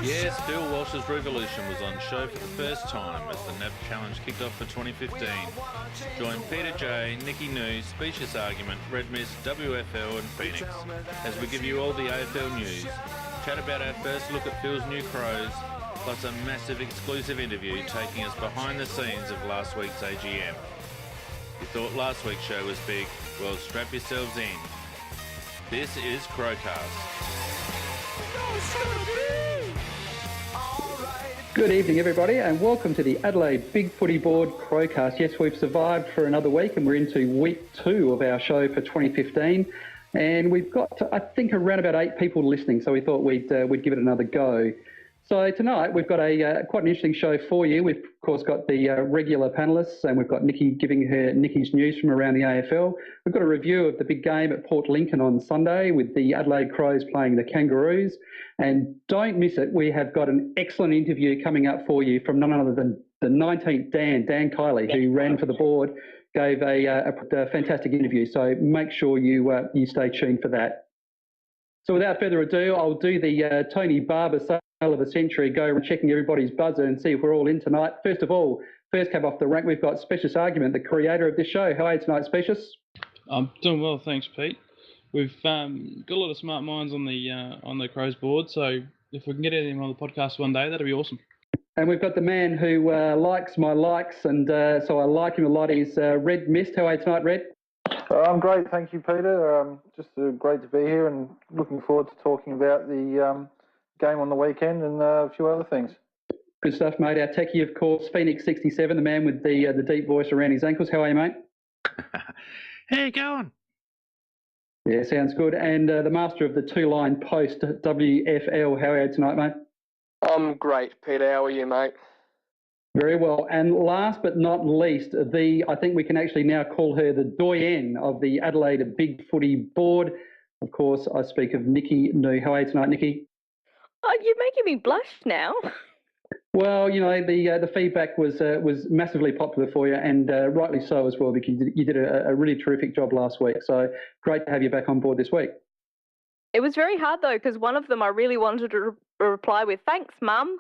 Yes, Bill Walsh's Revolution was on show for the first time as the NAB Challenge kicked off for 2015. Join Peter J, Nicky New, Specious Argument, Red Mist, WFL and Phoenix as we give you all the AFL news, chat about our first look at Phil's new Crows, plus a massive exclusive interview taking us behind the scenes of last week's AGM. You thought last week's show was big? Well, strap yourselves in. This is CrowCast. Good evening, everybody, and welcome to the Adelaide BigFooty Board CrowCast. Yes, we've survived for another week, and we're into week 2 of our show for 2015. And we've got, I think, around about 8 people listening, so we thought we'd give it another go. So tonight we've got a quite an interesting show for you. We've, of course, got the regular panellists, and we've got Nikki giving her Nikki's news from around the AFL. We've got a review of the big game at Port Lincoln on Sunday with the Adelaide Crows playing the Kangaroos. And don't miss it, we have got an excellent interview coming up for you from none other than the 19th Dan Kiley, who ran for the board, gave a fantastic interview. So make sure you stay tuned for that. So without further ado, I'll do the Tony Barber sale of the century, go checking everybody's buzzer and see if we're all in tonight. First of all, first cab off the rank, we've got Specious Argument, the creator of this show. How are you tonight, Specious? I'm doing well, thanks, Pete. We've got a lot of smart minds on the Crows board, so if we can get anything on the podcast one day, that'd be awesome. And we've got the man who likes my likes, and so I like him a lot. He's Red Mist. How are you tonight, Red? I'm great, thank you, Peter. Just great to be here and looking forward to talking about the game on the weekend and a few other things. Good stuff, mate. Our techie, of course, Phoenix67, the man with the deep voice around his ankles. How are you, mate? How you going? Yeah, sounds good. And the master of the two-line post, WFL. How are you tonight, mate? I'm great, Peter. How are you, mate? Very well. And last but not least, I think we can actually now call her the doyenne of the Adelaide BigFooty board. Of course, I speak of Nikki New. How are you tonight, Nikki? Oh, you're making me blush now. Well, you know, the feedback was massively popular for you, and rightly so as well, because you did a really terrific job last week. So great to have you back on board this week. It was very hard, though, because one of them I really wanted to reply with, "Thanks, Mum."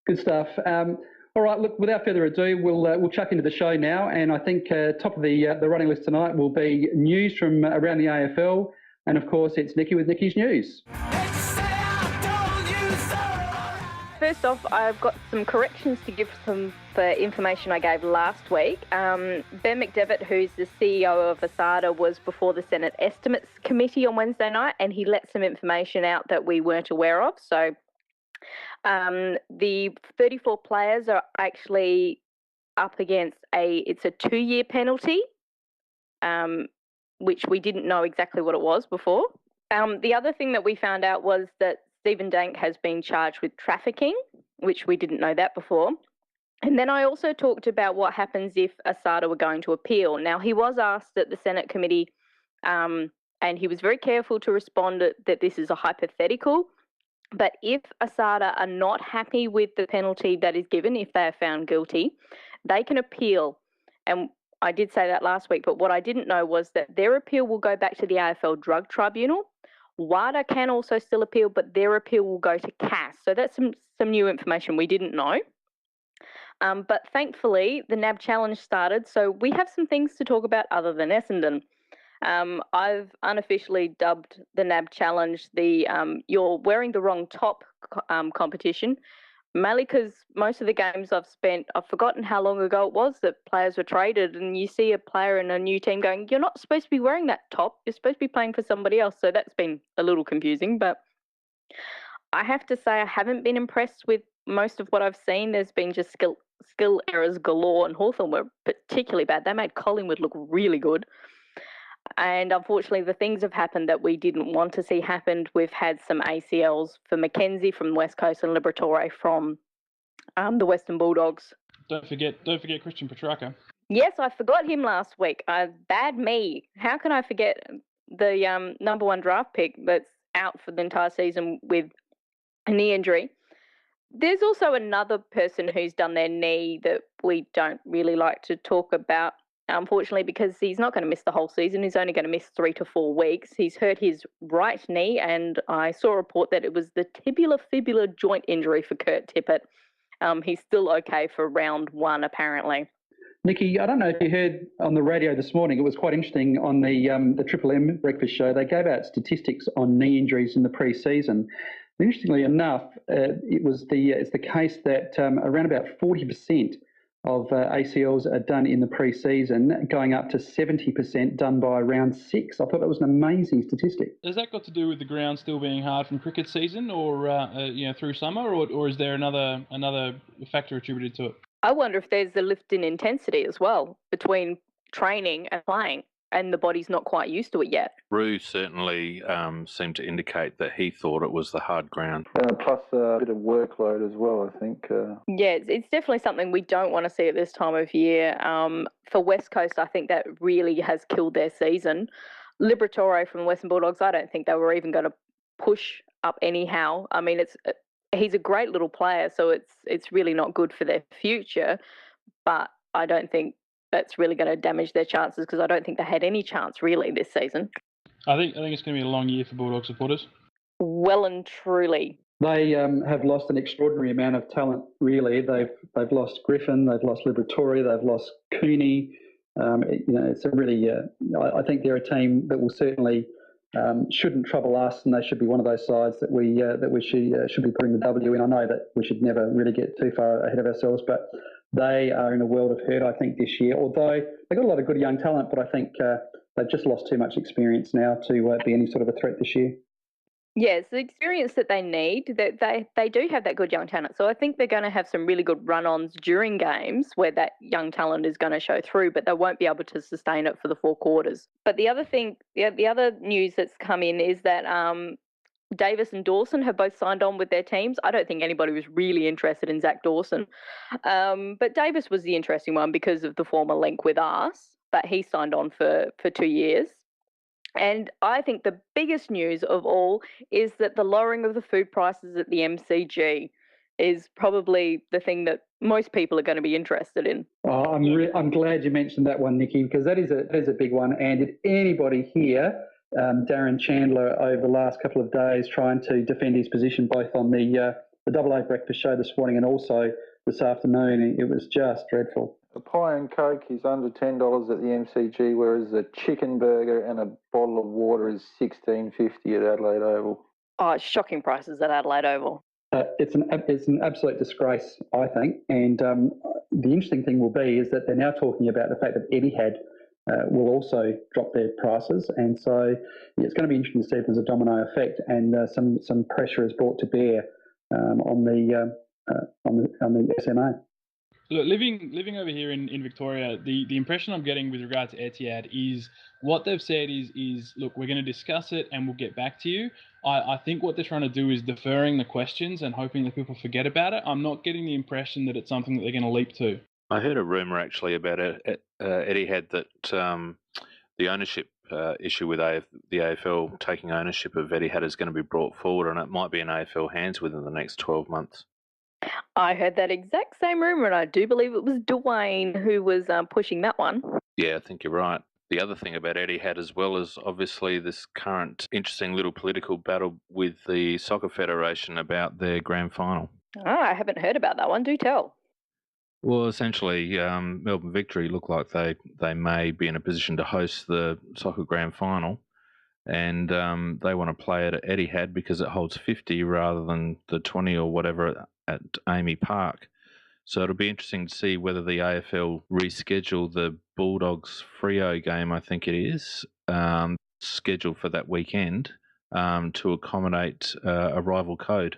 Good stuff. All right, look, without further ado, we'll chuck into the show now, and I think top of the running list tonight will be news from around the AFL, and of course it's Nikki with Nikki's news. First off, I've got some corrections to give some for information I gave last week. Ben McDevitt, who's the CEO of ASADA, was before the Senate Estimates Committee on Wednesday night, and he let some information out that we weren't aware of. So the 34 players are actually up against it's a 2-year penalty, which we didn't know exactly what it was before. The other thing that we found out was that Stephen Dank has been charged with trafficking, which we didn't know that before. And then I also talked about what happens if ASADA were going to appeal. Now, he was asked at the Senate committee, and he was very careful to respond that this is a hypothetical. But if ASADA are not happy with the penalty that is given, if they are found guilty, they can appeal. And I did say that last week, but what I didn't know was that their appeal will go back to the AFL Drug Tribunal. WADA can also still appeal, but their appeal will go to CAS. So that's some new information we didn't know. But thankfully, the NAB Challenge started, so we have some things to talk about other than Essendon. I've unofficially dubbed the NAB Challenge the "you're wearing the wrong top" competition, mainly because most of the games I've forgotten how long ago it was that players were traded, and you see a player in a new team going, "You're not supposed to be wearing that top, you're supposed to be playing for somebody else." So that's been a little confusing, but I have to say I haven't been impressed with most of what I've seen. There's been just skill errors galore, and Hawthorn were particularly bad. They made Collingwood look really good. And unfortunately, the things have happened that we didn't want to see happen. We've had some ACLs for Mackenzie from West Coast and Liberatore from the Western Bulldogs. Don't forget Christian Petrarca. Yes, I forgot him last week. Bad me. How can I forget the number 1 draft pick that's out for the entire season with a knee injury? There's also another person who's done their knee that we don't really like to talk about. unfortunately, because he's not going to miss the whole season. He's only going to miss 3 to 4 weeks. He's hurt his right knee, and I saw a report that it was the tibular-fibula joint injury for Kurt Tippett. He's still okay for round 1, apparently. Nikki, I don't know if you heard on the radio this morning, it was quite interesting on the Triple M breakfast show. They gave out statistics on knee injuries in the pre-season. Interestingly enough, it's the case that around about 40% of ACLs are done in the pre-season, going up to 70% done by round 6. I thought that was an amazing statistic. Has that got to do with the ground still being hard from cricket season, or through summer, or is there another factor attributed to it? I wonder if there's a lift in intensity as well between training and playing, and the body's not quite used to it yet. Rue certainly seemed to indicate that he thought it was the hard ground. Plus a bit of workload as well, I think. Yeah, it's definitely something we don't want to see at this time of year. For West Coast, I think that really has killed their season. Liberatore from the Western Bulldogs, I don't think they were even going to push up anyhow. I mean, he's a great little player, so it's really not good for their future, but I don't think that's really going to damage their chances, because I don't think they had any chance really this season. I think it's going to be a long year for Bulldog supporters. Well and truly. They have lost an extraordinary amount of talent, really. They've lost Griffin, they've lost Liberatore, they've lost Cooney. It's a really, I think they're a team that will certainly shouldn't trouble us, and they should be one of those sides that we should be putting the W in. I know that we should never really get too far ahead of ourselves, but they are in a world of hurt, I think, this year. Although they've got a lot of good young talent, but I think they've just lost too much experience now to be any sort of a threat this year. Yes, the experience that they need, that they do have that good young talent. So I think they're going to have some really good run-ons during games where that young talent is going to show through, but they won't be able to sustain it for the 4 quarters. But the other thing, the other news that's come in is that Davis and Dawson have both signed on with their teams. I don't think anybody was really interested in Zach Dawson, but Davis was the interesting one because of the former link with us, but he signed on for 2 years. And I think the biggest news of all is that the lowering of the food prices at the MCG is probably the thing that most people are going to be interested in. Oh, I'm glad you mentioned that one, Nikki, because that is a big one. And did anybody hear Darren Chandler over the last couple of days trying to defend his position both on the Double A breakfast show this morning and also this afternoon? It was just dreadful. A pie and Coke is under $10 at the MCG, whereas a chicken burger and a bottle of water is $16.50 at Adelaide Oval. Oh, it's shocking prices at Adelaide Oval. It's an absolute disgrace, I think. And the interesting thing will be is that they're now talking about the fact that Etihad will also drop their prices, and so it's going to be interesting to see if there's a domino effect and some pressure is brought to bear on the SMA. Look, living over here in Victoria, the impression I'm getting with regard to Etihad is what they've said is look, we're going to discuss it and we'll get back to you. I think what they're trying to do is deferring the questions and hoping that people forget about it. I'm not getting the impression that it's something that they're going to leap to. I heard a rumour actually about Etihad that the ownership issue with the AFL taking ownership of Etihad is going to be brought forward, and it might be in AFL hands within the next 12 months. I heard that exact same rumour, and I do believe it was Dwayne who was pushing that one. Yeah, I think you're right. The other thing about Etihad as well is obviously this current interesting little political battle with the Soccer Federation about their grand final. Oh, I haven't heard about that one. Do tell. Well, essentially, Melbourne Victory look like they may be in a position to host the soccer grand final, and they want to play it at Etihad because it holds 50 rather than the 20 or whatever at Amy Park. So it'll be interesting to see whether the AFL reschedule the Bulldogs Freo game, I think it is, scheduled for that weekend to accommodate a rival code.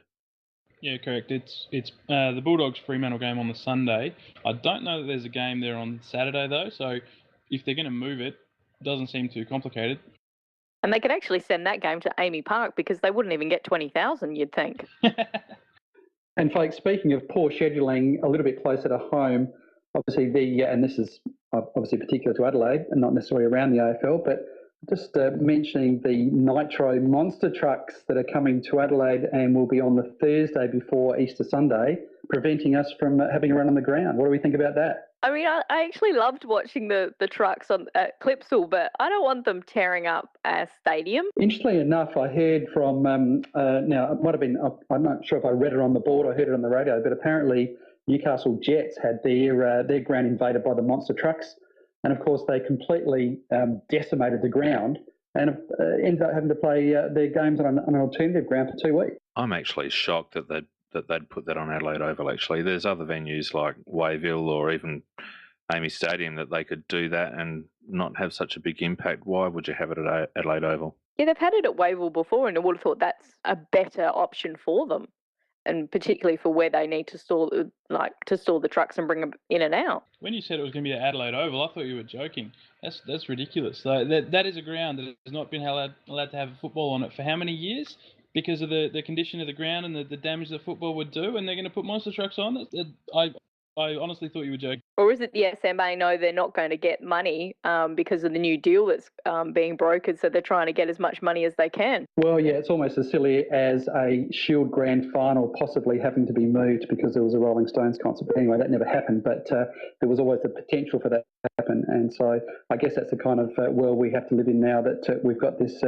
Yeah, correct. It's the Bulldogs Fremantle game on the Sunday. I don't know that there's a game there on Saturday, though, so if they're going to move it, it doesn't seem too complicated. And they could actually send that game to Amy Park because they wouldn't even get 20,000, you'd think. And folks, speaking of poor scheduling, a little bit closer to home, obviously and this is obviously particular to Adelaide and not necessarily around the AFL, but just mentioning the Nitro monster trucks that are coming to Adelaide and will be on the Thursday before Easter Sunday, preventing us from having a run on the ground. What do we think about that? I mean, I actually loved watching the trucks on at Clipsal, but I don't want them tearing up our stadium. Interestingly enough, I heard from, now it might have been, I'm not sure if I read it on the board or heard it on the radio, but apparently Newcastle Jets had their ground invaded by the monster trucks. And of course, they completely decimated the ground and ended up having to play their games on an alternative ground for 2 weeks. I'm actually shocked that they'd put that on Adelaide Oval, actually. There's other venues like Wayville or even Amy Stadium that they could do that and not have such a big impact. Why would you have it at Adelaide Oval? Yeah, they've had it at Wayville before, and I would have thought that's a better option for them, and particularly for where they need to store the trucks and bring them in and out. When you said it was going to be at Adelaide Oval, I thought you were joking. That's ridiculous. That is a ground that has not been allowed to have football on it for how many years? Because of the condition of the ground and the damage the football would do, and they're going to put monster trucks on it. I honestly thought you were joking. Or is it the SMA know they're not going to get money because of the new deal that's being brokered, so they're trying to get as much money as they can? Well, yeah, it's almost as silly as a Shield Grand Final possibly having to be moved because there was a Rolling Stones concert. But anyway, that never happened, but there was always the potential for that to happen. And so I guess that's the kind of world we have to live in now, that we've got this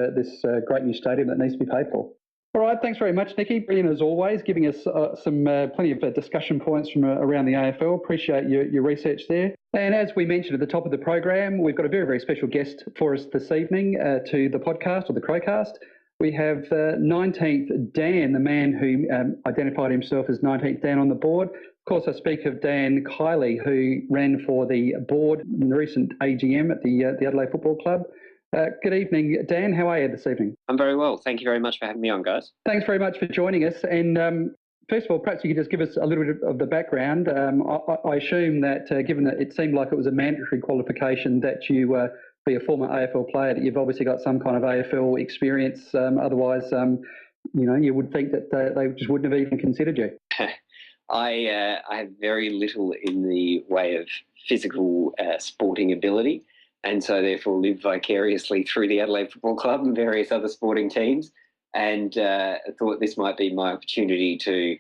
great new stadium that needs to be paid for. All right, thanks very much, Nikki. Brilliant as always, giving us some plenty of discussion points from around the AFL. Appreciate your research there. And as we mentioned at the top of the program, we've got a very, very special guest for us this evening to the podcast or the CrowCast. We have 19th Dan, the man who identified himself as 19th Dan on the board. Of course, I speak of Dan Kiley, who ran for the board in the recent AGM at the Adelaide Football Club. Good evening, Dan. How are you this evening? I'm very well. Thank you very much for having me on, guys. Thanks very much for joining us. And first of all, perhaps you could just give us a little bit of the background. I assume that given that it seemed like it was a mandatory qualification that you be a former AFL player, that you've obviously got some kind of AFL experience. Otherwise, you would think that they just wouldn't have even considered you. I have very little in the way of physical sporting ability, and so therefore live vicariously through the Adelaide Football Club and various other sporting teams, and I thought this might be my opportunity to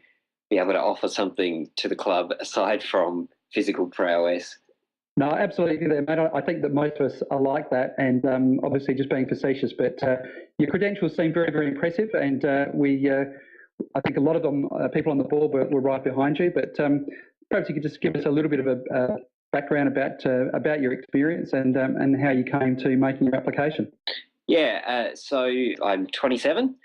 be able to offer something to the club aside from physical prowess. No, absolutely, mate. I think that most of us are like that, and obviously just being facetious, but your credentials seem very, very impressive, and I think a lot of them, people on the board were right behind you, but perhaps you could just give us a little bit of a background about your experience and how you came to making your application. Yeah, so I'm 27.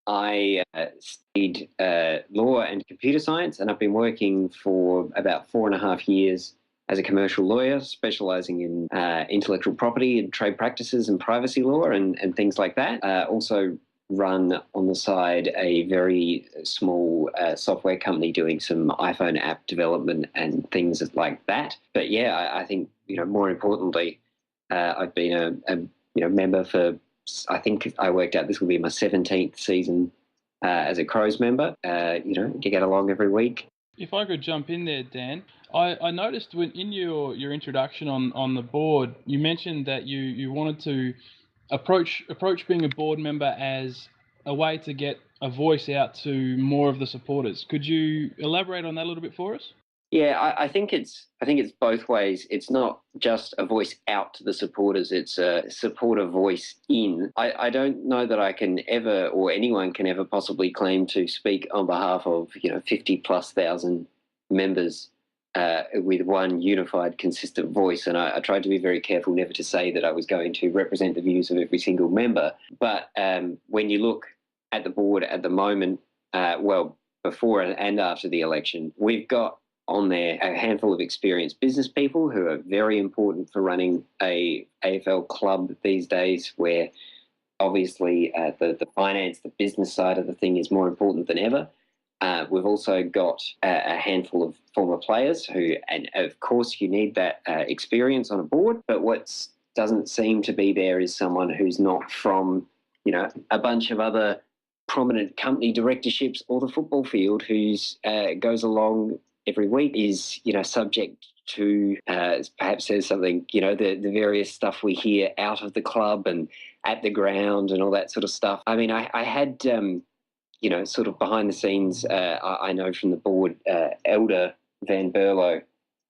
I studied law and computer science, and I've been working for about 4.5 years as a commercial lawyer, specialising in intellectual property and trade practices and privacy law and things like that. Also run on the side a very small software company doing some iPhone app development and things like that. But yeah, I think, more importantly, I've been a member for, I think I worked out this will be my 17th season as a Crows member. You get along every week. If I could jump in there, Dan, I noticed when in your introduction on the board, you mentioned that you wanted to approach being a board member as a way to get a voice out to more of the supporters. Could you elaborate on that a little bit for us? Yeah, I think it's both ways. It's not just a voice out to the supporters, it's a supporter voice in. I don't know that I can ever, or anyone can ever possibly claim to speak on behalf of 50,000+ members with one unified, consistent voice. And I tried to be very careful never to say that I was going to represent the views of every single member. But when you look at the board at the moment, before and after the election, we've got on there a handful of experienced business people who are very important for running a AFL club these days, where obviously the finance, the business side of the thing is more important than ever. We've also got a handful of former players who, and of course you need that experience on a board, but what doesn't seem to be there is someone who's not from, a bunch of other prominent company directorships or the football field, who's goes along every week, is, subject to perhaps says something, the various stuff we hear out of the club and at the ground and all that sort of stuff. I mean, I had... sort of behind the scenes, I know from the board, Elder Van Berlo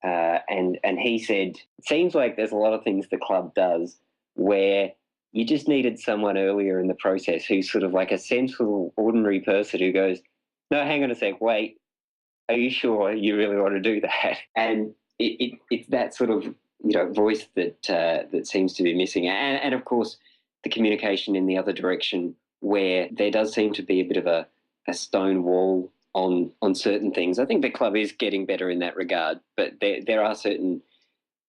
and he said, it seems like there's a lot of things the club does where you just needed someone earlier in the process who's sort of like a sensible, ordinary person who goes, no, hang on a sec, wait, are you sure you really want to do that? And it's that sort of voice that seems to be missing, and of course the communication in the other direction, where there does seem to be a bit of a stone wall on certain things. I think the club is getting better in that regard, but there are certain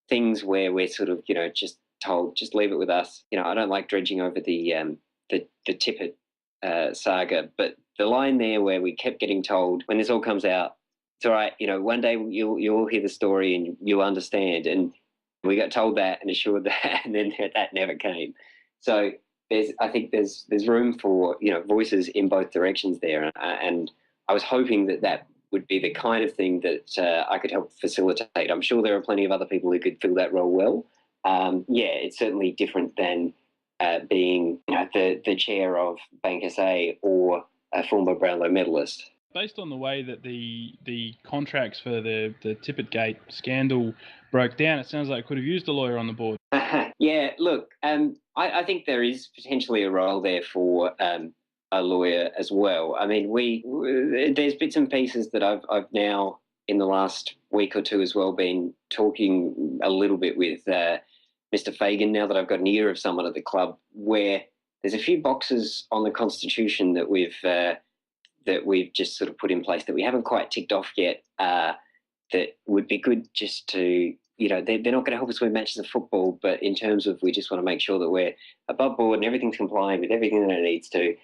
things where we're sort of just told, just leave it with us. I don't like dredging over the Tippett saga, but the line there where we kept getting told, when this all comes out, it's all right, one day you'll hear the story and you'll understand. And we got told that and assured that, and then that never came. So I think there's room for voices in both directions there, and I was hoping that would be the kind of thing that I could help facilitate. I'm sure there are plenty of other people who could fill that role well. It's certainly different than being the chair of Bank SA or a former Brownlow medalist. Based on the way that the contracts for the Tippett Gate scandal broke down, it sounds like it could have used a lawyer on the board. Yeah, look, I think there is potentially a role there for a lawyer as well. I mean, there's bits and pieces that I've now in the last week or two as well been talking a little bit with Mr. Fagan, now that I've got an ear of someone at the club, where there's a few boxes on the constitution that we've just sort of put in place that we haven't quite ticked off yet, that would be good just to, they're not going to help us win matches of football, but in terms of we just want to make sure that we're above board and everything's compliant with everything that it needs to.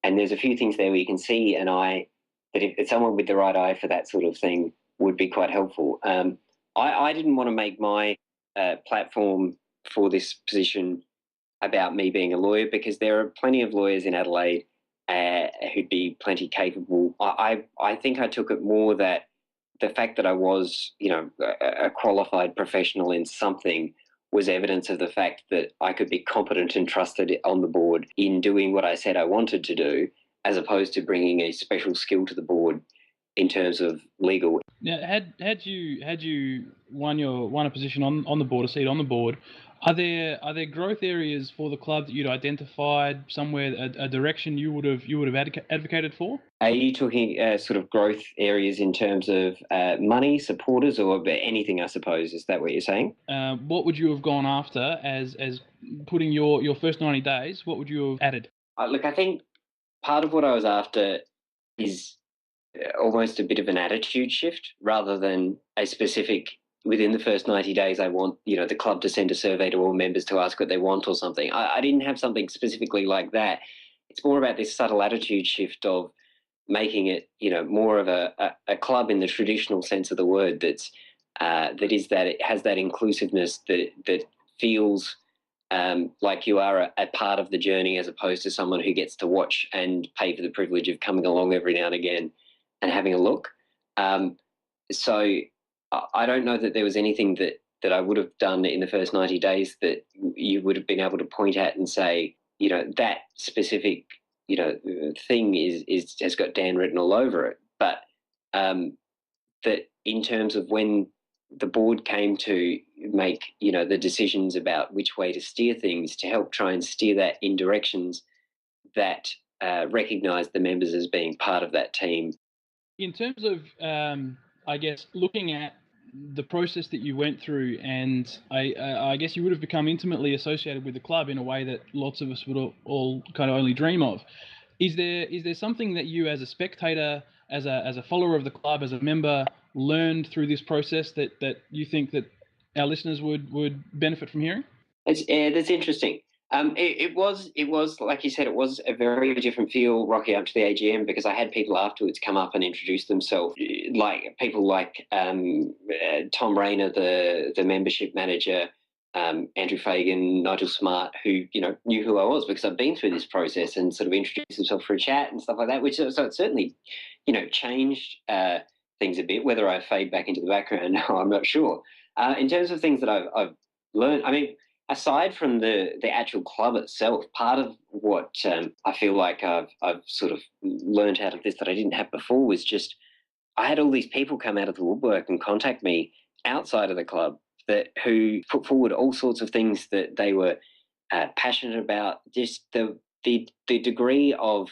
And there's a few things there where you can see an eye, that if someone with the right eye for that sort of thing would be quite helpful. I didn't want to make my platform for this position about me being a lawyer, because there are plenty of lawyers in Adelaide who'd be plenty capable. I think I took it more that the fact that I was, a qualified professional in something was evidence of the fact that I could be competent and trusted on the board in doing what I said I wanted to do, as opposed to bringing a special skill to the board in terms of legal. Now, had you won a position on the board, a seat on the board, are there growth areas for the club that you'd identified somewhere, a direction you would have advocated for? Are you talking sort of growth areas in terms of money, supporters, or anything? I suppose, is that what you're saying? What would you have gone after as putting your first 90 days? What would you have added? Look, I think part of what I was after is almost a bit of an attitude shift, rather than a specific. Within the first 90 days, I want, the club to send a survey to all members to ask what they want or something. I didn't have something specifically like that. It's more about this subtle attitude shift of making it, more of a club in the traditional sense of the word, that it has that inclusiveness that feels like you are a part of the journey, as opposed to someone who gets to watch and pay for the privilege of coming along every now and again and having a look. So I don't know that there was anything that I would have done in the first 90 days that you would have been able to point at and say, that specific, thing has got Dan written all over it. But that in terms of when the board came to make, the decisions about which way to steer things, to help try and steer that in directions that recognise the members as being part of that team. In terms of, I guess, looking at the process that you went through, and I guess you would have become intimately associated with the club in a way that lots of us would all kind of only dream of. Is there something that you, as a spectator, as a follower of the club, as a member, learned through this process that you think that our listeners would benefit from hearing? That's interesting. It was like you said, it was a very different feel rocking up to the AGM, because I had people afterwards come up and introduce themselves, like people like Tom Rayner, the membership manager, Andrew Fagan, Nigel Smart, who knew who I was because I've been through this process, and sort of introduced themselves for a chat and stuff like that. Which so it certainly changed things a bit. Whether I fade back into the background now, I'm not sure. In terms of things that I've learned, I mean, aside from the actual club itself, part of what I feel like I've sort of learned out of this that I didn't have before was just I had all these people come out of the woodwork and contact me outside of the club who put forward all sorts of things that they were passionate about. Just the degree of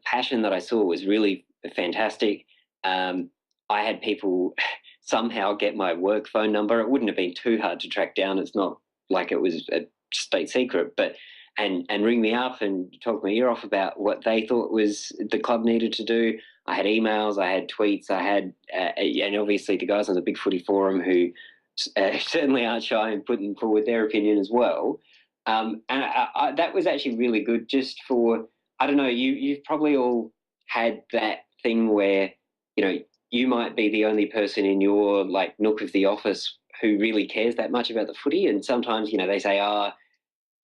passion that I saw was really fantastic. I had people somehow get my work phone number. It wouldn't have been too hard to track down. It's not like it was a state secret, but and ring me up and talk my ear off about what they thought was the club needed to do. I had emails, I had tweets, I had, and obviously the guys on the BigFooty forum who certainly aren't shy in putting forward their opinion as well. And that was actually really good. Just for, I don't know, you've probably all had that thing where, you know, you might be the only person in your like nook of the office who really cares that much about the footy, and sometimes, you know, they say,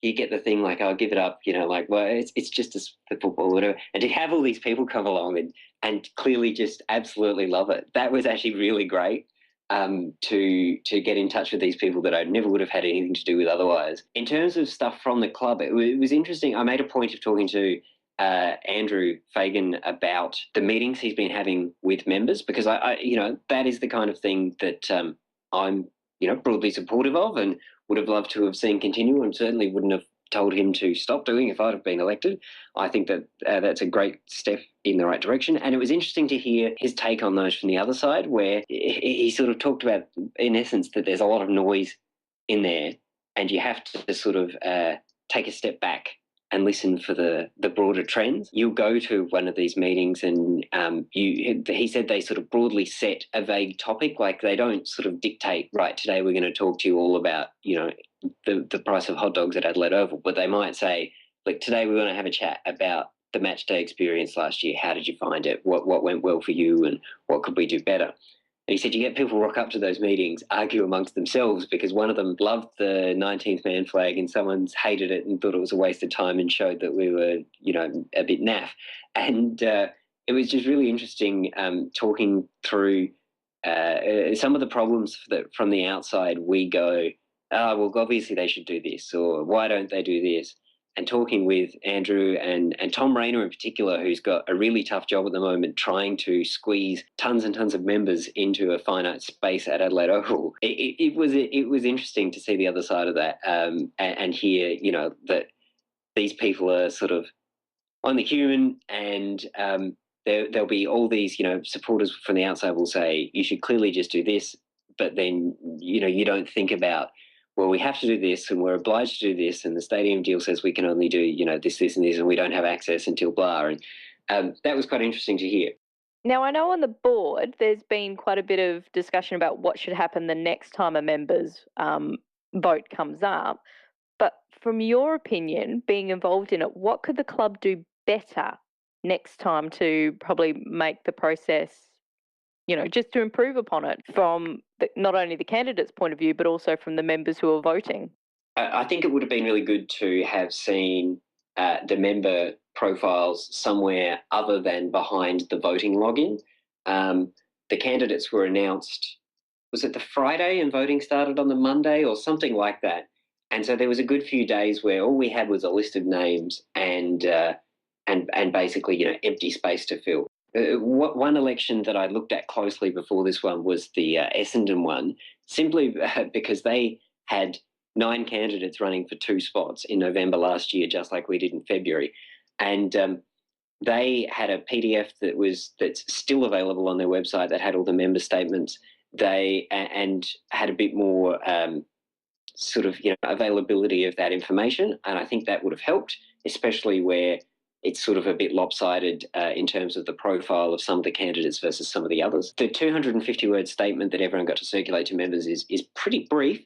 you get the thing like, "I'll give it up," you know, like, well, it's just the football, whatever. And to have all these people come along and clearly just absolutely love it, that was actually really great. To get in touch with these people that I never would have had anything to do with otherwise. In terms of stuff from the club, it was interesting. I made a point of talking to Andrew Fagan about the meetings he's been having with members, because I you know, that is the kind of thing that I'm, you know, broadly supportive of and would have loved to have seen continue, and certainly wouldn't have told him to stop doing if I'd have been elected. I think that that's a great step in the right direction. And it was interesting to hear his take on those from the other side, where he sort of talked about, in essence, that there's a lot of noise in there and you have to sort of take a step back and listen for the broader trends. You'll go to one of these meetings and he said they sort of broadly set a vague topic, like they don't sort of dictate, right, today we're going to talk to you all about, you know, the price of hot dogs at Adelaide Oval, but they might say, like, today we're going to have a chat about the match day experience last year. How did you find it? What went well for you and what could we do better? And he said you get people rock up to those meetings, argue amongst themselves because one of them loved the 19th man flag and someone's hated it and thought it was a waste of time and showed that we were, you know, a bit naff. And it was just really interesting talking through some of the problems that from the outside we go, well, obviously they should do this, or why don't they do this? And talking with Andrew and Tom Rayner in particular, who's got a really tough job at the moment trying to squeeze tons and tons of members into a finite space at Adelaide Oval. It was interesting to see the other side of that and hear, you know, that these people are sort of only human, and there'll be all these, you know, supporters from the outside will say, you should clearly just do this, but then, you know, you don't think about, well, we have to do this and we're obliged to do this and the stadium deal says we can only do, you know, this and this and we don't have access until blah. And that was quite interesting to hear. Now, I know on the board there's been quite a bit of discussion about what should happen the next time a members vote comes up. But from your opinion, being involved in it, what could the club do better next time to probably make the process, you know, just to improve upon it from not only the candidates' point of view, but also from the members who are voting? I think it would have been really good to have seen the member profiles somewhere other than behind the voting login. The candidates were announced, was it the Friday and voting started on the Monday or something like that? And so there was a good few days where all we had was a list of names and basically, you know, empty space to fill. One election that I looked at closely before this one was the Essendon one, simply because they had 9 candidates running for 2 spots in November last year, just like we did in February. And they had a PDF that's still available on their website that had all the member statements. And had a bit more sort of, you know, availability of that information. And I think that would have helped, especially where it's sort of a bit lopsided in terms of the profile of some of the candidates versus some of the others. The 250-word statement that everyone got to circulate to members is pretty brief,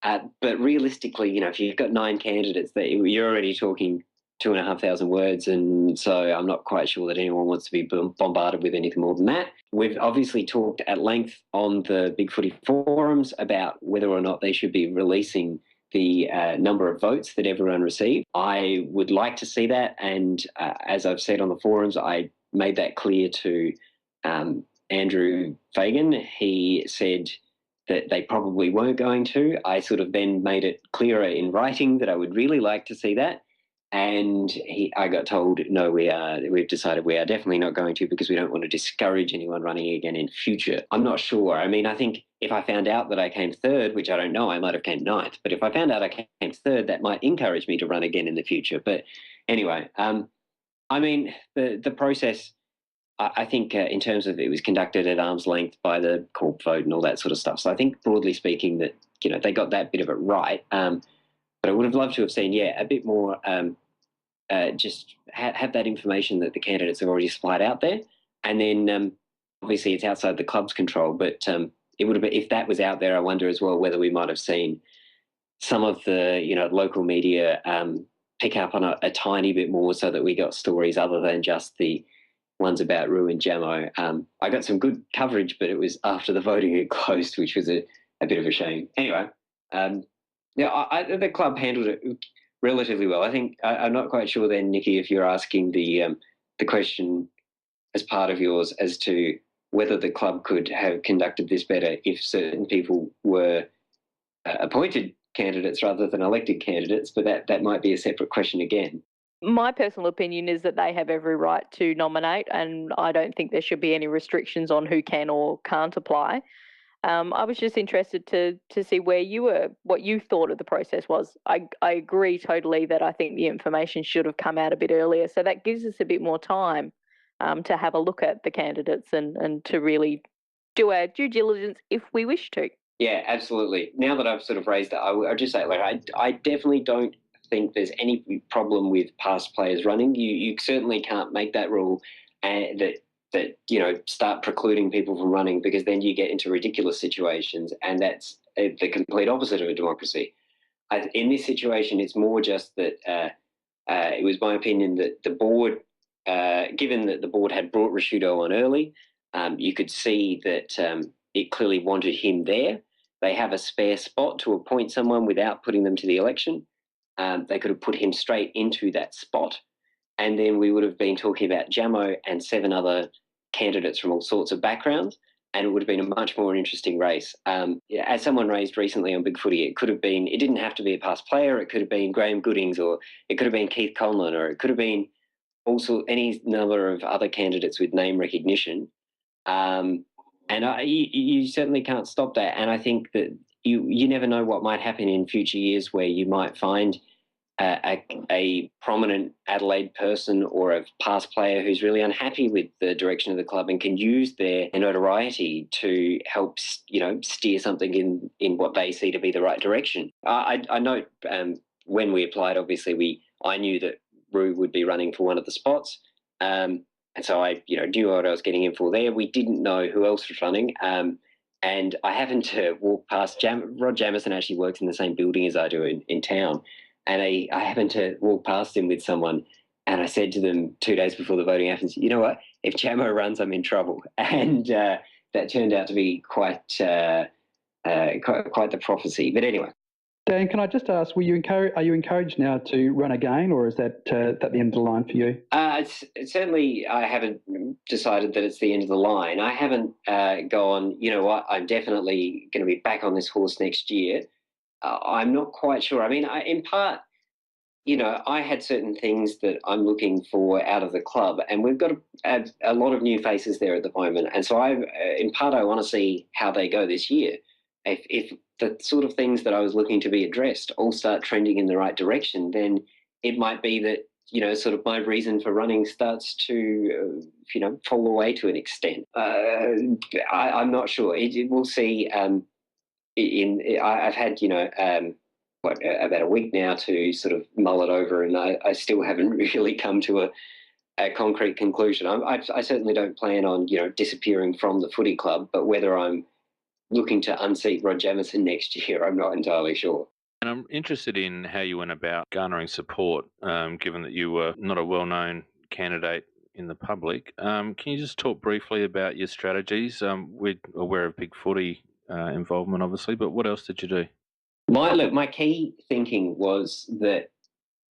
but realistically, you know, if you've got 9 candidates, that you're already talking 2,500 words, and so I'm not quite sure that anyone wants to be bombarded with anything more than that. We've obviously talked at length on the BigFooty forums about whether or not they should be releasing the number of votes that everyone received. I would like to see that, and as I've said on the forums, I made that clear to Andrew Fagan. He said that they probably weren't going to. I sort of then made it clearer in writing that I would really like to see that. And I got told, no, we've decided we are definitely not going to, because we don't want to discourage anyone running again in future. I'm not sure. I mean, I think if I found out that I came third, which I don't know, I might have came ninth. But if I found out I came third, that might encourage me to run again in the future. But anyway, I mean, the process, I think in terms of it was conducted at arm's length by the corp vote and all that sort of stuff. So I think broadly speaking that, they got that bit of it right. But I would have loved to have seen, a bit more, just have that information that the candidates have already supplied out there. And then obviously it's outside the club's control, but it would have been, if that was out there, I wonder as well whether we might have seen some of the, local media pick up on a tiny bit more, so that we got stories other than just the ones about Rue and Jamo. I got some good coverage, but it was after the voting had closed, which was a bit of a shame. Anyway, the club handled it relatively well. I think I'm not quite sure then, Nikki, if you're asking the question as part of yours as to whether the club could have conducted this better if certain people were appointed candidates rather than elected candidates, but that might be a separate question again. My personal opinion is that they have every right to nominate, and I don't think there should be any restrictions on who can or can't apply. I was just interested to see what you thought of the process was. I agree totally that I think the information should have come out a bit earlier, so that gives us a bit more time to have a look at the candidates and to really do our due diligence if we wish to. Yeah, absolutely. Now that I've sort of raised that, I'll just say, I definitely don't think there's any problem with past players running. You certainly can't make that rule and that start precluding people from running, because then you get into ridiculous situations, and that's the complete opposite of a democracy. In this situation, it's more just that it was my opinion that the board, given that the board had brought Rashudo on early, you could see that it clearly wanted him there. They have a spare spot to appoint someone without putting them to the election. They could have put him straight into that spot, and then we would have been talking about Jamo and 7 other candidates from all sorts of backgrounds, and it would have been a much more interesting race. As someone raised recently on BigFooty, it didn't have to be a past player. It could have been Graham Goodings, or it could have been Keith Conlon, or it could have been also any number of other candidates with name recognition. You certainly can't stop that. And I think that you never know what might happen in future years, where you might find a prominent Adelaide person or a past player who's really unhappy with the direction of the club and can use their notoriety to help, steer something in what they see to be the right direction. I note when we applied, obviously I knew that Rue would be running for one of the spots, and so I knew what I was getting in for there. We didn't know who else was running, and I happened to walk past Rod Jamison. Actually works in the same building as I do in town. And I happened to walk past him with someone, and I said to them 2 days before the voting happens, you know what, if Jamo runs, I'm in trouble. And that turned out to be quite the prophecy. But anyway. Dan, can I just ask, are you encouraged now to run again, or is that at the end of the line for you? Certainly I haven't decided that it's the end of the line. I haven't gone, you know what, I'm definitely going to be back on this horse next year. I'm not quite sure. I mean, in part, I had certain things that I'm looking for out of the club, and we've got a lot of new faces there at the moment. And so in part, I want to see how they go this year. If the sort of things that I was looking to be addressed all start trending in the right direction, then it might be that, sort of my reason for running starts to, fall away to an extent. I'm not sure. We'll see. I've had, about a week now to sort of mull it over, and I still haven't really come to a concrete conclusion. I certainly don't plan on, disappearing from the footy club, but whether I'm looking to unseat Rod Jamison next year, I'm not entirely sure. And I'm interested in how you went about garnering support, given that you were not a well-known candidate in the public. Can you just talk briefly about your strategies? We're aware of BigFooty involvement, obviously, but what else did you do? My key thinking was that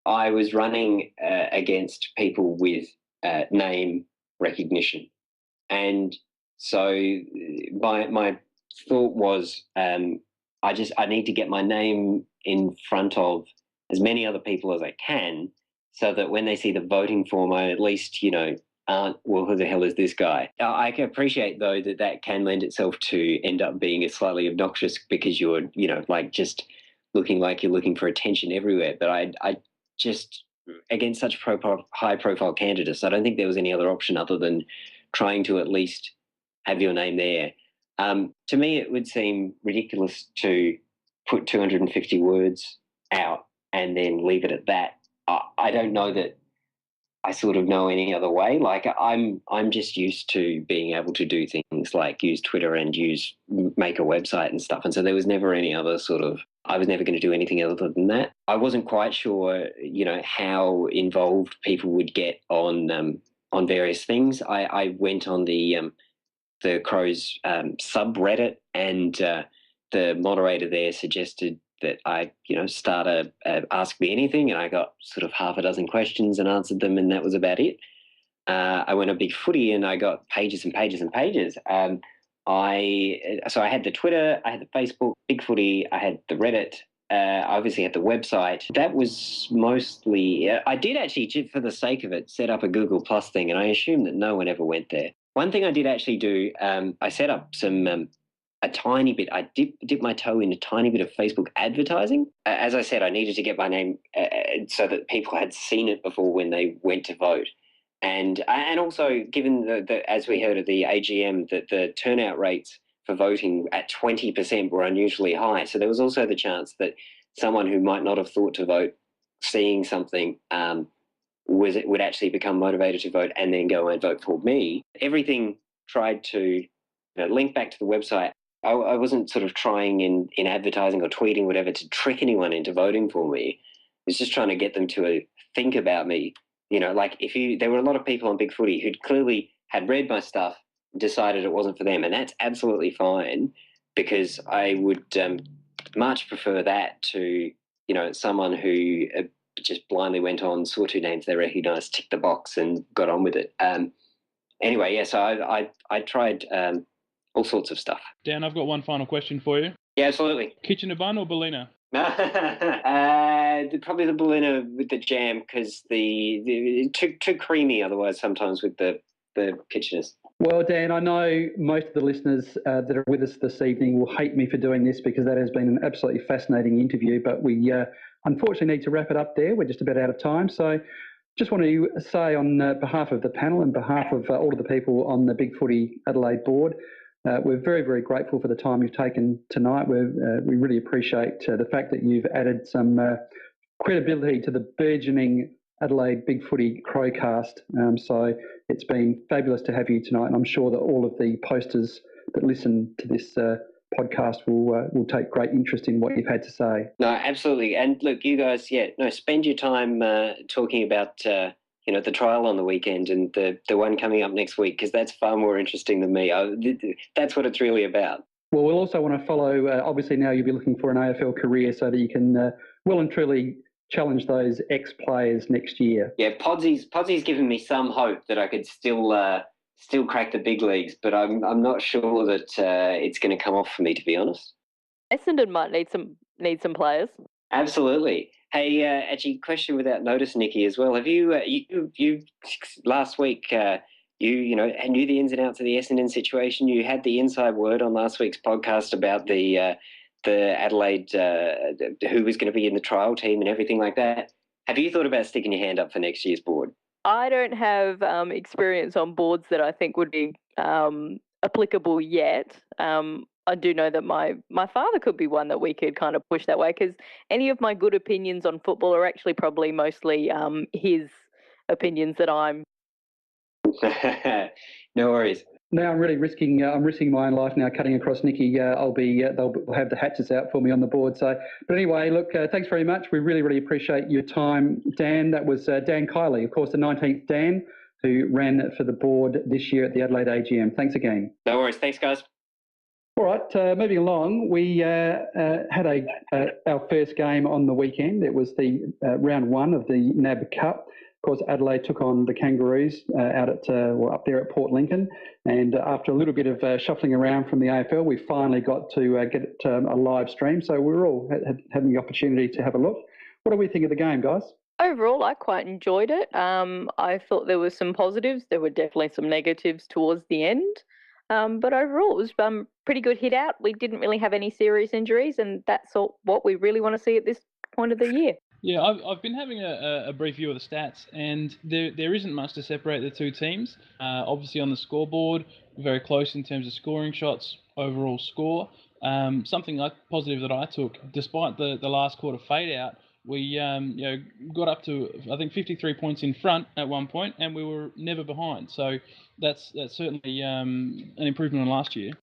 I was running against people with name recognition, and so my thought was I need to get my name in front of as many other people as I can, so that when they see the voting form, I at least, aren't, well, who the hell is this guy? I can appreciate, though, that can lend itself to end up being a slightly obnoxious because you're, like just looking like you're looking for attention everywhere. But I just, against such high-profile candidates, I don't think there was any other option other than trying to at least have your name there. To me, it would seem ridiculous to put 250 words out and then leave it at that. I don't know that I sort of know any other way. Like I'm just used to being able to do things like use Twitter and make a website and stuff. And so there was never any other I was never going to do anything other than that. I wasn't quite sure, how involved people would get on various things. I went on the Crows subreddit, and the moderator there suggested that I, start a Ask Me Anything, and I got sort of half a dozen questions and answered them, and that was about it. I went on BigFooty and I got pages and pages and pages. So I had the Twitter, I had the Facebook, BigFooty, I had the Reddit, I obviously had the website. That was mostly, I did actually, for the sake of it, set up a Google Plus thing, and I assume that no one ever went there. One thing I did actually do, I set up a tiny bit. I dipped my toe in a tiny bit of Facebook advertising. As I said, I needed to get my name so that people had seen it before when they went to vote. And also, given the as we heard at the AGM, that the turnout rates for voting at 20% were unusually high. So there was also the chance that someone who might not have thought to vote, seeing something, would actually become motivated to vote and then go and vote for me. Everything tried to link back to the website. I wasn't sort of trying in advertising or tweeting, whatever, to trick anyone into voting for me. I was just trying to get them to think about me. Like there were a lot of people on BigFooty who'd clearly had read my stuff, decided it wasn't for them, and that's absolutely fine, because I would much prefer that to, someone who just blindly went on, saw two names they recognised, ticked the box and got on with it. Anyway, yeah, so I tried all sorts of stuff. Dan, I've got one final question for you. Yeah, absolutely. Kitchener bun or Berliner? Probably the Berliner with the jam, because the too creamy otherwise sometimes with the Kitcheners. Well, Dan, I know most of the listeners that are with us this evening will hate me for doing this, because that has been an absolutely fascinating interview, but we unfortunately need to wrap it up there. We're just about out of time. So just want to say on behalf of the panel and behalf of all of the people on the BigFooty Adelaide board, we're very, very grateful for the time you've taken tonight. We really appreciate the fact that you've added some credibility to the burgeoning Adelaide BigFooty CrowCast. So it's been fabulous to have you tonight, and I'm sure that all of the posters that listen to this podcast will take great interest in what you've had to say. No, absolutely. And look, you guys, spend your time talking about the trial on the weekend and the one coming up next week, because that's far more interesting than me. That's what it's really about. Well, we'll also want to follow, obviously now you'll be looking for an AFL career so that you can well and truly challenge those ex-players next year. Yeah, Podsy's given me some hope that I could still crack the big leagues, but I'm not sure that it's going to come off for me, to be honest. Essendon might need some players. Absolutely. Hey, actually, question without notice, Nikki, as well. Have you last week? You knew the ins and outs of the Essendon situation. You had the inside word on last week's podcast about the Adelaide who was going to be in the trial team and everything like that. Have you thought about sticking your hand up for next year's board? I don't have experience on boards that I think would be applicable yet. I do know that my father could be one that we could kind of push that way, because any of my good opinions on football are actually probably mostly his opinions that I'm. No worries. Now I'm really risking my own life now cutting across Nikki. They'll have the hatchets out for me on the board. So, but anyway, look, thanks very much. We really, really appreciate your time, Dan. That was Dan Kiley, of course, the 19th Dan, who ran for the board this year at the Adelaide AGM. Thanks again. No worries. Thanks, guys. All right, moving along, we had our first game on the weekend. It was the round one of the NAB Cup. Of course, Adelaide took on the Kangaroos up there at Port Lincoln. And after a little bit of shuffling around from the AFL, we finally got to get a live stream. So we were all having the opportunity to have a look. What do we think of the game, guys? Overall, I quite enjoyed it. I thought there were some positives. There were definitely some negatives towards the end. But overall, it was pretty good hit out. We didn't really have any serious injuries, and that's what we really want to see at this point of the year. Yeah, I've been having a brief view of the stats, and there isn't much to separate the two teams. Obviously, on the scoreboard, very close in terms of scoring shots, overall score. Something positive that I took, despite the last quarter fade out, we got up to I think 53 points in front at one point, and we were never behind. So that's certainly an improvement on last year.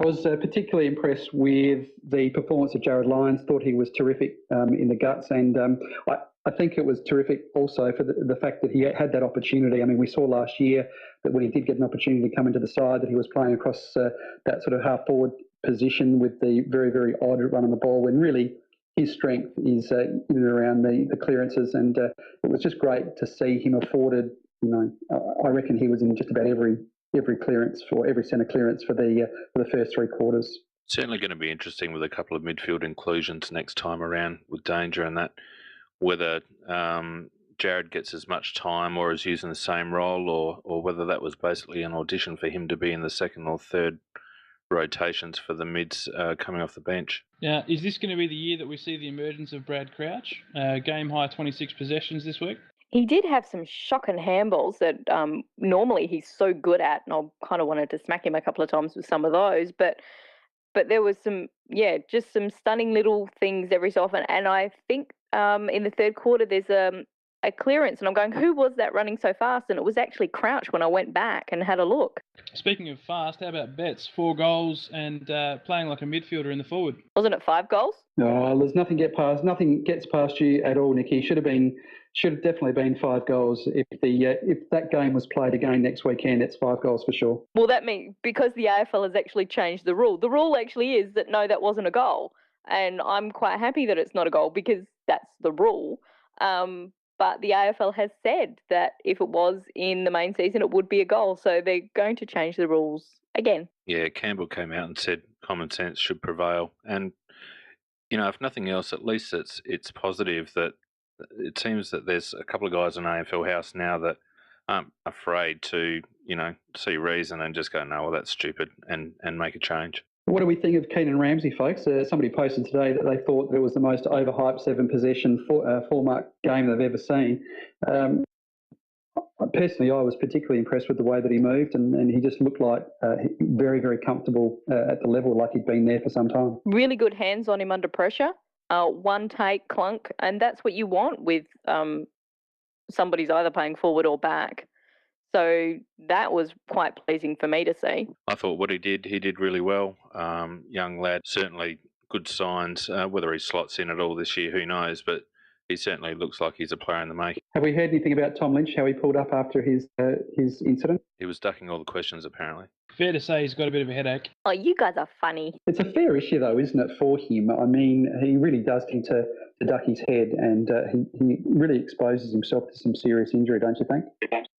I was particularly impressed with the performance of Jared Lyons. Thought he was terrific in the guts, and I think it was terrific also for the fact that he had that opportunity. I mean, we saw last year that when he did get an opportunity to come into the side, that he was playing across that sort of half-forward position with the very, very odd run on the ball, when really his strength is in and around the clearances, and it was just great to see him afforded. I reckon he was in just about every clearance for every centre clearance for the first three quarters. Certainly going to be interesting with a couple of midfield inclusions next time around with Danger and that, whether Jared gets as much time or is using the same role, or whether that was basically an audition for him to be in the second or third rotations for the mids coming off the bench. Yeah, is this going to be the year that we see the emergence of Brad Crouch? Game high 26 possessions this week. He did have some shocking handballs that normally he's so good at, and I kind of wanted to smack him a couple of times with some of those. But there was just some stunning little things every so often. And I think in the third quarter there's a clearance, and I'm going, who was that running so fast? And it was actually Crouch when I went back and had a look. Speaking of fast, how about Betts? 4 goals and playing like a midfielder in the forward. Wasn't it 5 goals? No, there's nothing gets past you at all, Nicky. Should have definitely been 5 goals. If that game was played again next weekend, it's 5 goals for sure. Well, that means because the AFL has actually changed the rule. The rule actually is that no, that wasn't a goal, and I'm quite happy that it's not a goal because that's the rule. But the AFL has said that if it was in the main season, it would be a goal. So they're going to change the rules again. Yeah, Campbell came out and said common sense should prevail, and if nothing else, at least it's positive that it seems that there's a couple of guys in AFL House now that aren't afraid to, see reason and just go, no, well, that's stupid, and make a change. What do we think of Keenan Ramsey, folks? Somebody posted today that they thought that it was the most overhyped 7-possession four-mark game they've ever seen. Personally, I was particularly impressed with the way that he moved, and he just looked like very, very comfortable at the level, like he'd been there for some time. Really good hands on him under pressure. One take, clunk, and that's what you want with somebody's either playing forward or back. So that was quite pleasing for me to see. I thought what he did really well. Young lad, certainly good signs. Whether he slots in at all this year, who knows, but he certainly looks like he's a player in the making. Have we heard anything about Tom Lynch, how he pulled up after his incident? He was ducking all the questions, apparently. Fair to say he's got a bit of a headache. Oh, you guys are funny. It's a fair issue, though, isn't it, for him? I mean, he really does need to duck his head, and he really exposes himself to some serious injury, don't you think?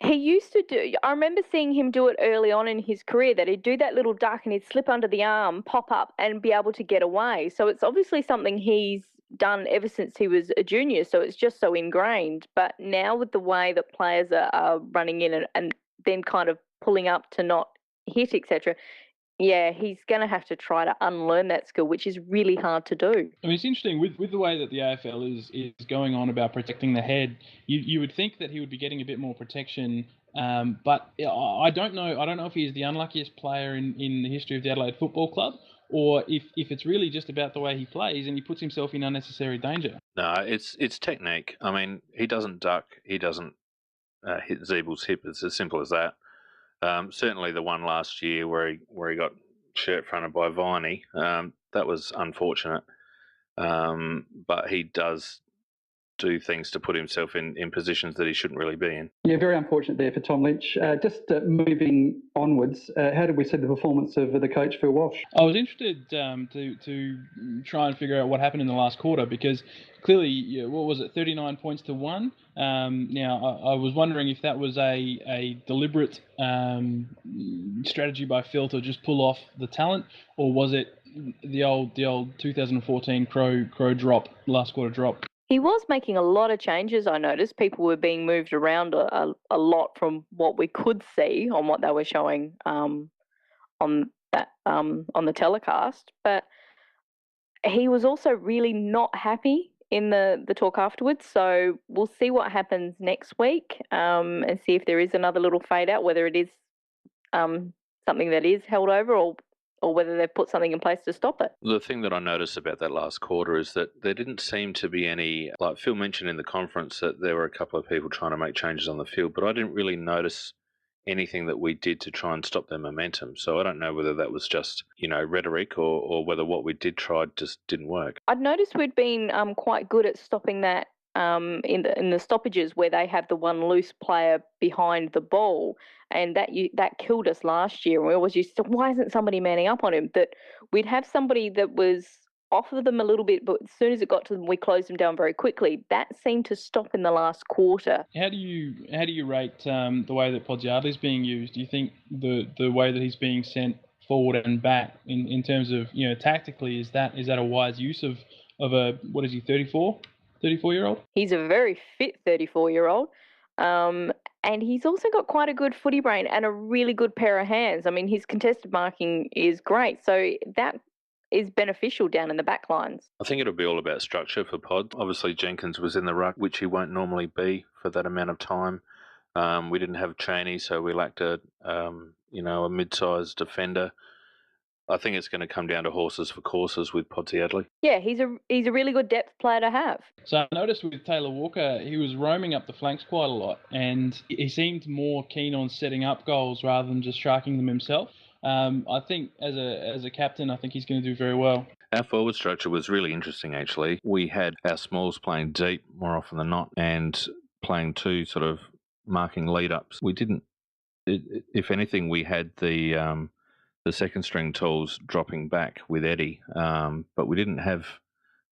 He used to do, I remember seeing him do it early on in his career, that he'd do that little duck and he'd slip under the arm, pop up and be able to get away. So it's obviously something he's done ever since he was a junior, so it's just so ingrained. But now with the way that players are running in and then kind of pulling up to not hit, etc., yeah, he's going to have to try to unlearn that skill, which is really hard to do. I mean, it's interesting with the way that the AFL is going on about protecting the head. You would think that he would be getting a bit more protection, but I don't know. I don't know if he's the unluckiest player in the history of the Adelaide Football Club, or if it's really just about the way he plays and he puts himself in unnecessary danger. No, it's technique. I mean, he doesn't duck. He doesn't hit Zeebel's hip. It's as simple as that. Certainly the one last year where he got shirt fronted by Viney, that was unfortunate. But he does do things to put himself in positions that he shouldn't really be in. Yeah, very unfortunate there for Tom Lynch. Just moving onwards, how did we see the performance of the coach, Phil Walsh? I was interested to try and figure out what happened in the last quarter, because clearly, what was it, 39 points to 1? Now, I was wondering if that was a deliberate strategy by Phil to just pull off the talent, or was it the old 2014 Crow drop, last quarter drop? He was making a lot of changes, I noticed. People were being moved around a lot from what we could see on what they were showing on the telecast. But he was also really not happy in the talk afterwards. So we'll see what happens next week and see if there is another little fade out, whether it is something that is held over or whether they've put something in place to stop it. The thing that I noticed about that last quarter is that there didn't seem to be any, like Phil mentioned in the conference, that there were a couple of people trying to make changes on the field, but I didn't really notice anything that we did to try and stop their momentum. So I don't know whether that was just, rhetoric or whether what we did try just didn't work. I'd noticed we'd been quite good at stopping that in the stoppages where they have the one loose player behind the ball, and that killed us last year. We always used to, why isn't somebody manning up on him? That we'd have somebody that was off of them a little bit, but as soon as it got to them, we closed them down very quickly. That seemed to stop in the last quarter. How do you rate the way that Podsiadly's being used? Do you think the way that he's being sent forward and back in terms of tactically is that a wise use of a, what is he, 34-year-old? He's a very fit 34-year-old. And he's also got quite a good footy brain and a really good pair of hands. I mean, his contested marking is great. So that is beneficial down in the back lines. I think it'll be all about structure for Pod. Obviously, Jenkins was in the ruck, which he won't normally be for that amount of time. We didn't have Cheney, so we lacked a mid-sized defender. I think it's going to come down to horses for courses with Podsiadly. Yeah, he's a really good depth player to have. So I noticed with Taylor Walker, he was roaming up the flanks quite a lot, and he seemed more keen on setting up goals rather than just striking them himself. I think as a captain, I think he's going to do very well. Our forward structure was really interesting, actually. We had our smalls playing deep more often than not and playing two sort of marking lead-ups. We didn't, if anything, we had the second string tools dropping back with Eddie, but we didn't have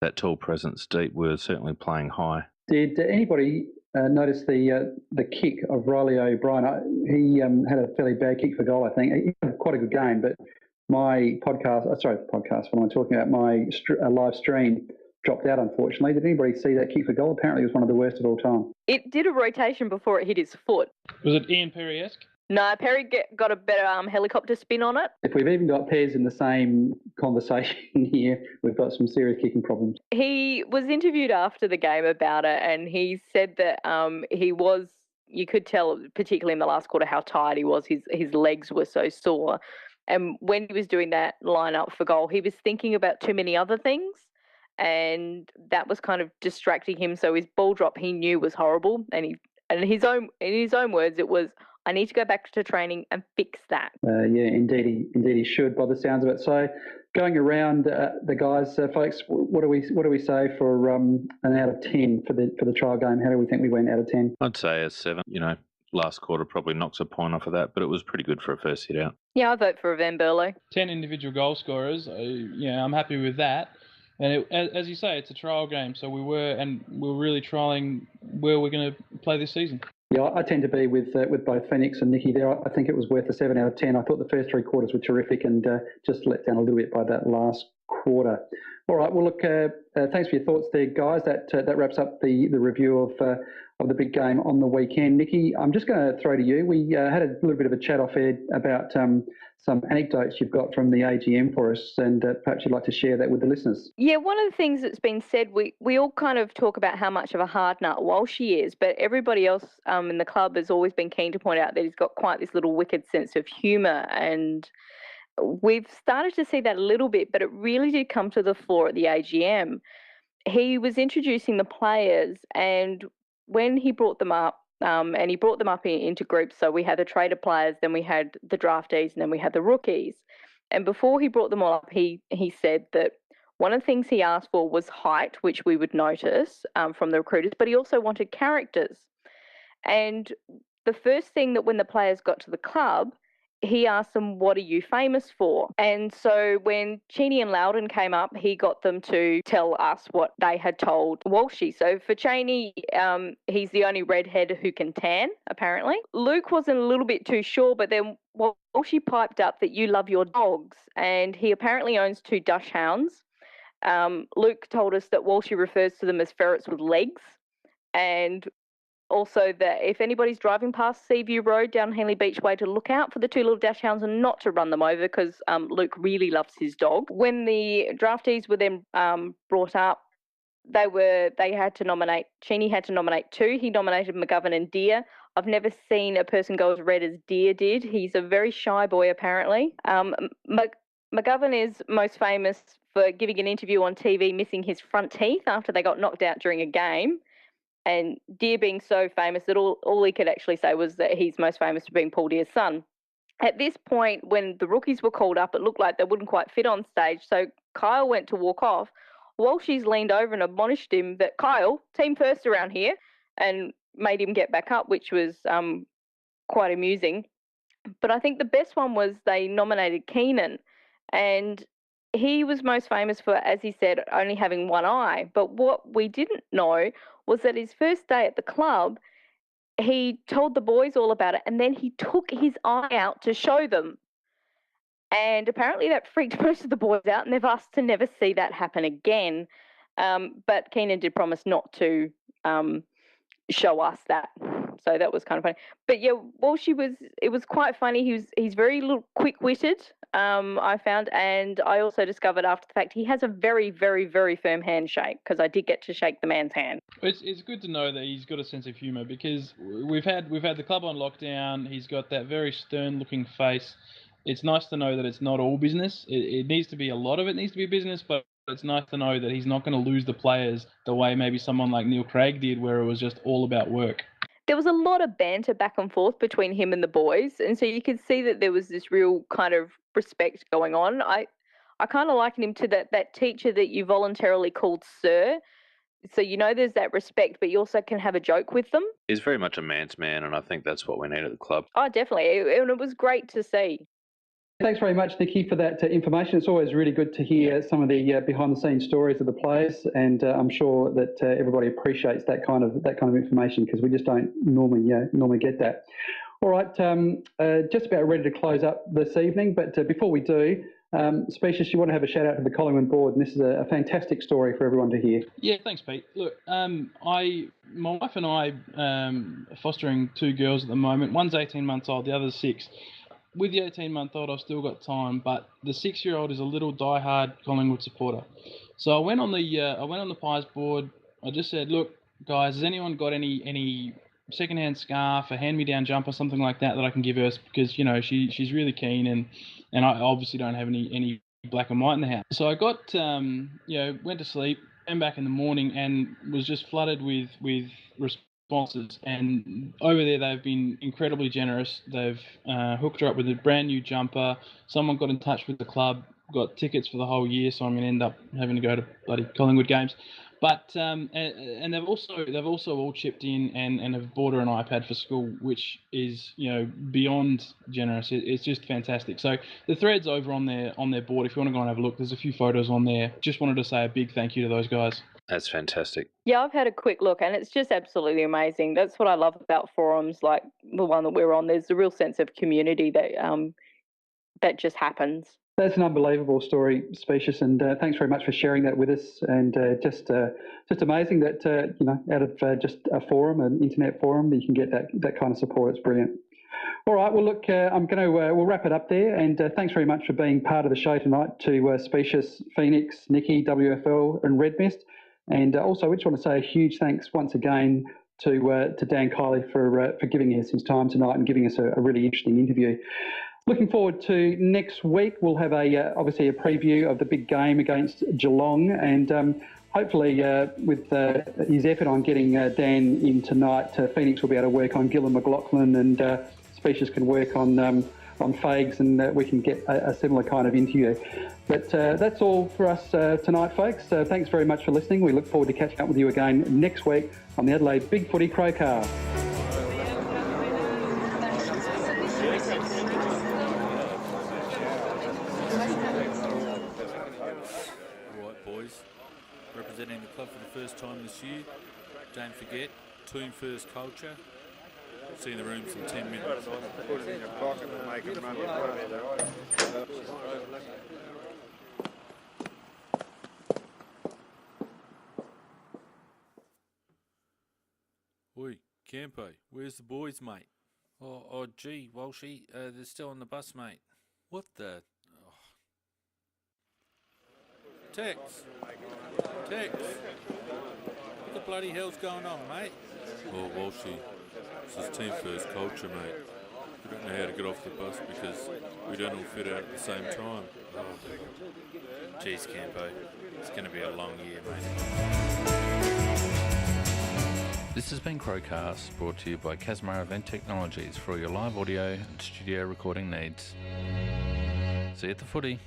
that tall presence deep. We were certainly playing high. Did anybody notice the kick of Riley O'Brien? He had a fairly bad kick for goal, I think. He had quite a good game, but my podcast, what am I talking about? My live stream dropped out, unfortunately. Did anybody see that kick for goal? Apparently it was one of the worst of all time. It did a rotation before it hit his foot. Was it Ian Perry-esque? No, Perry got a better helicopter spin on it. If we've even got Pez in the same conversation here, we've got some serious kicking problems. He was interviewed after the game about it, and he said that he was, you could tell, particularly in the last quarter, how tired he was. His legs were so sore. And when he was doing that line-up for goal, he was thinking about too many other things, and that was kind of distracting him. So his ball drop, he knew, was horrible. And in his own words, it was, I need to go back to training and fix that. Yeah, indeed he should, by the sounds of it. So, going around the guys, folks, what do we say for an out of 10 for the trial game? How do we think we went out of 10? I'd say a 7. Last quarter probably knocks a point off of that, but it was pretty good for a first hit out. Yeah, I vote for Van Berlo. 10 individual goal scorers. I'm happy with that. And as you say, it's a trial game, so we're really trialling where we're going to play this season. Yeah, I tend to be with both Phoenix and Nicky there. I think it was worth a 7 out of 10. I thought the first 3 quarters were terrific and just let down a little bit by that last quarter. All right, well, look, thanks for your thoughts there, guys. That wraps up the review of the big game on the weekend. Nicky, I'm just going to throw to you. We had a little bit of a chat off air about some anecdotes you've got from the AGM for us, and perhaps you'd like to share that with the listeners. Yeah, one of the things that's been said, we all kind of talk about how much of a hard nut Walshy is, but everybody else in the club has always been keen to point out that he's got quite this little wicked sense of humour, and we've started to see that a little bit, but it really did come to the fore at the AGM. He was introducing the players, and when he brought them up, and he brought them up into groups, so we had the trader players, then we had the draftees, and then we had the rookies. And before he brought them all up, he said that one of the things he asked for was height, which we would notice from the recruiters, but he also wanted characters. And the first thing that when the players got to the club, he asked them, what are you famous for? And so when Cheney and Loudon came up, he got them to tell us what they had told Walshy. So for Cheney, he's the only redhead who can tan, apparently. Luke wasn't a little bit too sure, but then Walshy piped up that you love your dogs. And he apparently owns 2 Dachshunds. Luke told us that Walshy refers to them as ferrets with legs, and also that if anybody's driving past Seaview Road down Henley Beach Way, to look out for the two little dashhounds and not to run them over, because Luke really loves his dog. When the draftees were then brought up, they had to nominate. Cheney had to nominate two. He nominated McGovern and Deer. I've never seen a person go as red as Deer did. He's a very shy boy, apparently. McGovern is most famous for giving an interview on TV missing his front teeth after they got knocked out during a game. And Deer being so famous that all he could actually say was that he's most famous for being Paul Deer's son. At this point, when the rookies were called up, it looked like they wouldn't quite fit on stage, so Kyle went to walk off. Walshy's leaned over and admonished him that, Kyle, team first around here, and made him get back up, which was quite amusing. But I think the best one was they nominated Keenan, and he was most famous for, as he said, only having one eye. But what we didn't know was that his first day at the club, he told the boys all about it, and then he took his eye out to show them. And apparently that freaked most of the boys out, and they've asked to never see that happen again. But Keenan did promise not to show us that. So that was kind of funny. But yeah, it was quite funny. He's very quick-witted, I found, and I also discovered after the fact he has a very, very, very firm handshake, because I did get to shake the man's hand. It's good to know that he's got a sense of humour, because we've had the club on lockdown. He's got that very stern-looking face. It's nice to know that it's not all business. It needs to be, a lot of it needs to be business, but it's nice to know that he's not going to lose the players the way maybe someone like Neil Craig did, where it was just all about work. There was a lot of banter back and forth between him and the boys, and so you could see that there was this real kind of respect going on. I kind of likened him to that teacher that you voluntarily called sir. So there's that respect, but you also can have a joke with them. He's very much a man's man, and I think that's what we need at the club. Oh, definitely. And it was great to see. Thanks very much, Nikki, for that information. It's always really good to hear some of the behind-the-scenes stories of the players, and I'm sure that everybody appreciates that kind of information, because we just don't normally get that. All right, just about ready to close up this evening, but before we do, Specious, you want to have a shout out to the Collingwood board, and this is a fantastic story for everyone to hear. Yeah, thanks, Pete. Look, my wife and I are fostering two girls at the moment. One's 18 months old, the other's 6. With the 18-month-old, I've still got time, but the 6-year-old is a little die-hard Collingwood supporter. So I went on the Pies board. I just said, look, guys, has anyone got any second-hand scarf, a hand-me-down jumper, something like that I can give her, because she's really keen, and I obviously don't have any black and white in the house. So I got went to sleep, came back in the morning, and was just flooded with responses, and over there they've been incredibly generous. They've hooked her up with a brand new jumper. Someone got in touch with the club, got tickets for the whole year, so I'm going to end up having to go to bloody Collingwood games. But and they've also all chipped in and have bought her an iPad for school, which is beyond generous. It's just fantastic. So the thread's over on their board. If you want to go and have a look, there's a few photos on there. Just wanted to say a big thank you to those guys. That's fantastic. Yeah, I've had a quick look, and it's just absolutely amazing. That's what I love about forums like the one that we're on. There's a real sense of community that just happens. That's an unbelievable story, Specious, and thanks very much for sharing that with us. And just amazing that out of just a forum, an internet forum, you can get that kind of support. It's brilliant. All right, well, look, we'll wrap it up there, and thanks very much for being part of the show tonight to Specious, Phoenix, Nikki, WFL, and Red Mist. And also, I just want to say a huge thanks once again to Dan Kiley for giving us his time tonight and giving us a really interesting interview. Looking forward to next week. We'll have obviously a preview of the big game against Geelong, and hopefully with his effort on getting Dan in tonight, Phoenix will be able to work on Gillon McLaughlin, and Specious can work on Fags, and we can get a similar kind of interview. But that's all for us tonight, folks. Thanks very much for listening. We look forward to catching up with you again next week on the Adelaide BigFooty CrowCast. Representing the club for the first time this year. Don't forget, team first culture. See you in the rooms in 10 minutes. Put it in your pocket and make it money. Campo, where's the boys, mate? Oh, gee, Walshy, they're still on the bus, mate. What the? Oh. Tex! What the bloody hell's going on, mate? Oh, Walshy, this is team first culture, mate. We don't know how to get off the bus because we don't all fit out at the same time. Oh. Geez, Campo, it's going to be a long year, mate. This has been CrowCast, brought to you by Casmar Event Technologies for all your live audio and studio recording needs. See you at the footy.